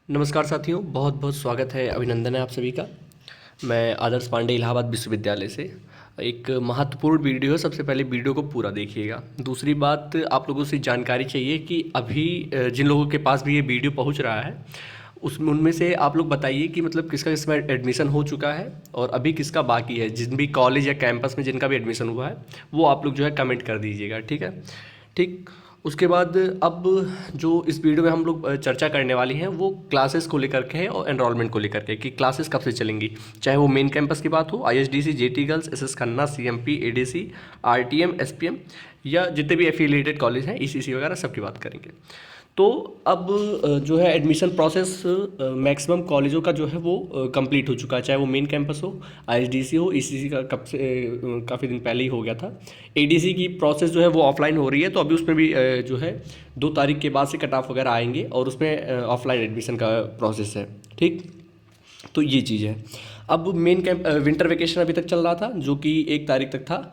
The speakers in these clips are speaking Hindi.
नमस्कार साथियों, बहुत बहुत स्वागत है, अभिनंदन है आप सभी का। मैं आदर्श पांडे इलाहाबाद विश्वविद्यालय से। एक महत्वपूर्ण वीडियो है, सबसे पहले वीडियो को पूरा देखिएगा। दूसरी बात, आप लोगों से जानकारी चाहिए कि अभी जिन लोगों के पास भी ये वीडियो पहुंच रहा है उसमें उनमें से आप लोग बताइए कि मतलब किसका इसमें एडमिशन हो चुका है और अभी किसका बाकी है। जिन भी कॉलेज या कैंपस में जिनका भी एडमिशन हुआ है वो आप लोग जो है कमेंट कर दीजिएगा, ठीक है। ठीक, उसके बाद अब जो इस वीडियो में हम लोग चर्चा करने वाली हैं वो क्लासेस को लेकर के है और एनरोलमेंट को लेकर के कि क्लासेस कब से चलेंगी, चाहे वो मेन कैंपस की बात हो, ISDC, JT girls, SS Khanna, CMP, ADC, RTM, SPM या जितने भी एफिलिएटेड कॉलेज हैं, ईसीसी वगैरह सबकी बात करेंगे। तो अब जो है एडमिशन प्रोसेस मैक्सिमम कॉलेजों का जो है वो कंप्लीट हो चुका है, चाहे वो मेन कैंपस हो, आईएसडीसी हो, ईसीसी का कब से काफ़ी दिन पहले ही हो गया था। एडीसी की प्रोसेस जो है वो ऑफलाइन हो रही है, तो अभी उसमें भी जो है 2 तारीख के बाद से कट ऑफ वगैरह आएंगे और उसमें ऑफलाइन एडमिशन का प्रोसेस है। ठीक, तो ये चीज़ है। अब मेन कैंप विंटर वेकेशन अभी तक चल रहा था जो कि 1 तारीख तक था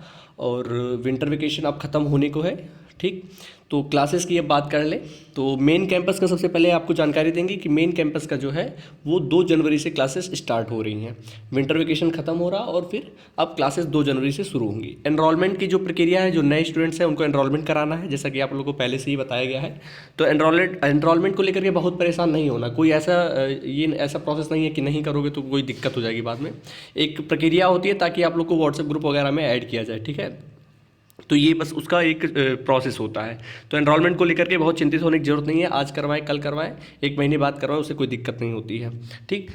और विंटर वेकेशन अब ख़त्म होने को है। ठीक, तो क्लासेस की अब बात कर लें तो मेन कैंपस का सबसे पहले आपको जानकारी देंगे कि मेन कैंपस का जो है वो 2 जनवरी से क्लासेस स्टार्ट हो रही हैं। विंटर वेकेशन ख़त्म हो रहा और फिर अब क्लासेस 2 जनवरी से शुरू होंगी। एनरोलमेंट की जो प्रक्रिया है, जो नए स्टूडेंट्स हैं उनको एनरोलमेंट कराना है, जैसा कि आप लोगों को पहले से ही बताया गया है। तो एनरोलमेंट को लेकर के बहुत परेशान नहीं होना, कोई ऐसा प्रोसेस नहीं है कि नहीं करोगे तो कोई दिक्कत हो जाएगी बाद में। एक प्रक्रिया होती है ताकि आप लोग को व्हाट्सएप ग्रुप वगैरह में ऐड किया जाए, ठीक है। तो ये बस उसका एक प्रोसेस होता है। तो एनरोलमेंट को लेकर के बहुत चिंतित होने की ज़रूरत नहीं है, आज करवाएं कल करवाएं, 1 महीने बाद करवाएं, उससे कोई दिक्कत नहीं होती है। ठीक,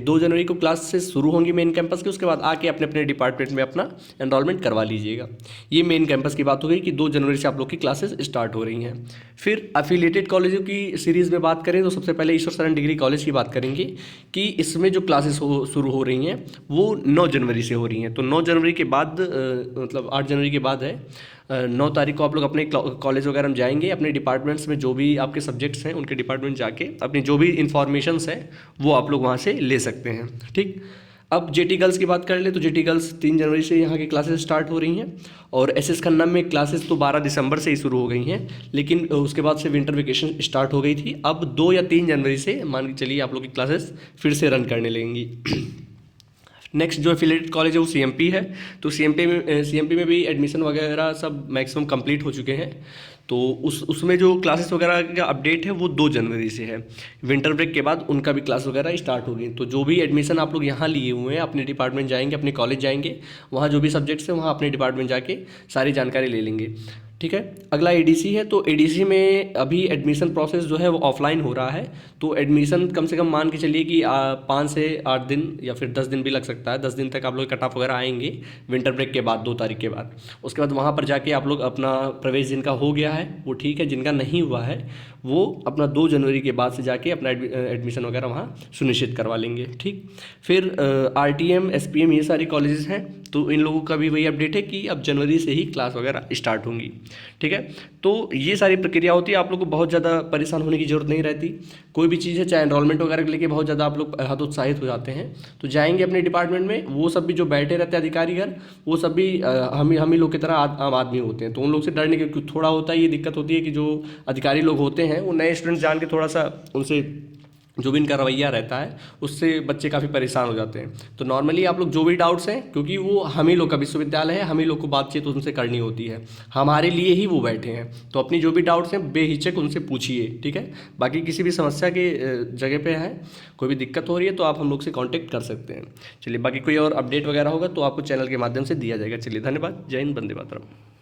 2 जनवरी को क्लासेस शुरू होंगी मेन कैंपस के, उसके बाद आके अपने अपने डिपार्टमेंट में अपना एनरोलमेंट करवा लीजिएगा। ये मेन कैंपस की बात हो गई कि 2 जनवरी से आप लोग की क्लासेस स्टार्ट हो रही हैं। फिर एफिलिएटेड कॉलेजों की सीरीज़ में बात करें तो सबसे पहले ईश्वर शरण डिग्री कॉलेज की बात करेंगे कि इसमें जो क्लासेस शुरू हो रही हैं वो 9 जनवरी से हो रही हैं। तो 9 जनवरी के बाद मतलब 8 जनवरी के बाद है, 9 तारीख को आप लोग अपने कॉलेज वगैरह में जाएंगे, अपने डिपार्टमेंट्स में जो भी आपके सब्जेक्ट्स हैं उनके डिपार्टमेंट जाके अपनी जो भी इन्फॉर्मेशंस हैं वो आप लोग वहाँ से ले सकते हैं। ठीक, अब जेटी गर्ल्स की बात कर ले तो जेटी गर्ल्स 3 जनवरी से यहाँ की क्लासेस स्टार्ट हो रही हैं और एसएस खन्ना में क्लासेस तो 12 दिसंबर से ही शुरू हो गई हैं, लेकिन उसके बाद से विंटर वेकेशन स्टार्ट हो गई थी। अब 2 या 3 जनवरी से मान के चलिए आप लोग की क्लासेस फिर से रन करने लगेंगी। नेक्स्ट जो एफिलिएटेड कॉलेज है वो सीएमपी है। तो सीएमपी में भी एडमिशन वगैरह सब मैक्सिमम कंप्लीट हो चुके हैं। तो उसमें जो क्लासेस वगैरह का अपडेट है वो 2 जनवरी से है। विंटर ब्रेक के बाद उनका भी क्लास वगैरह स्टार्ट होगी। तो जो भी एडमिशन आप लोग यहाँ लिए हुए हैं अपने डिपार्टमेंट जाएंगे, अपने कॉलेज जाएंगे, वहाँ जो भी सब्जेक्ट्स हैं वहाँ अपने डिपार्टमेंट जाके सारी जानकारी ले लेंगे। ठीक है, अगला एडीसी है। तो एडीसी में अभी एडमिशन प्रोसेस जो है वो ऑफलाइन हो रहा है। तो एडमिशन कम से कम मान के चलिए कि 5 से 8 दिन या फिर 10 दिन भी लग सकता है। 10 दिन तक आप लोग कट ऑफ वगैरह आएंगे विंटर ब्रेक के बाद, 2 तारीख के बाद। उसके बाद वहाँ पर जाके आप लोग अपना प्रवेश जिनका हो गया है वो ठीक है, जिनका नहीं हुआ है वो अपना 2 जनवरी के बाद से जाके अपना एडमिशन वगैरह वहाँ सुनिश्चित करवा लेंगे। ठीक, फिर आरटीएम, एसपीएम ये सारी कॉलेजेस हैं, तो इन लोगों का भी वही अपडेट है कि अब जनवरी से ही क्लास वगैरह स्टार्ट होंगी। ठीक है, तो ये सारी प्रक्रिया होती है, आप लोग को बहुत ज़्यादा परेशान होने की ज़रूरत नहीं रहती। कोई भी चीज़ है, चाहे एनरोलमेंट वगैरह के लेके बहुत ज़्यादा आप लोग हतोत्साहित हो जाते हैं, तो जाएंगे अपने डिपार्टमेंट में, वो सब भी जो बैठे रहते हैं अधिकारीगण वो सब भी हम ही लोग की तरह आम आदमी होते हैं। तो उन लोग से डरने की थोड़ा होता है, ये दिक्कत होती है कि जो अधिकारी लोग होते हैं वो नए स्टूडेंट जान के थोड़ा सा उनसे जो भी इनका रवैया रहता है उससे बच्चे काफ़ी परेशान हो जाते हैं। तो नॉर्मली आप लोग जो भी डाउट्स हैं, क्योंकि वो हम ही लोग का विश्वविद्यालय है, हम ही लोग को बातचीत उनसे करनी होती है, हमारे लिए ही वो बैठे हैं, तो अपनी जो भी डाउट्स हैं बेहिचक उनसे पूछिए। ठीक है, बाकी किसी भी समस्या के जगह पे है, कोई भी दिक्कत हो रही है तो आप हम लोग से कॉन्टेक्ट कर सकते हैं। चलिए, बाकी कोई और अपडेट वगैरह होगा तो आपको चैनल के माध्यम से दिया जाएगा। चलिए, धन्यवाद। जय हिंद, वंदे मातरम।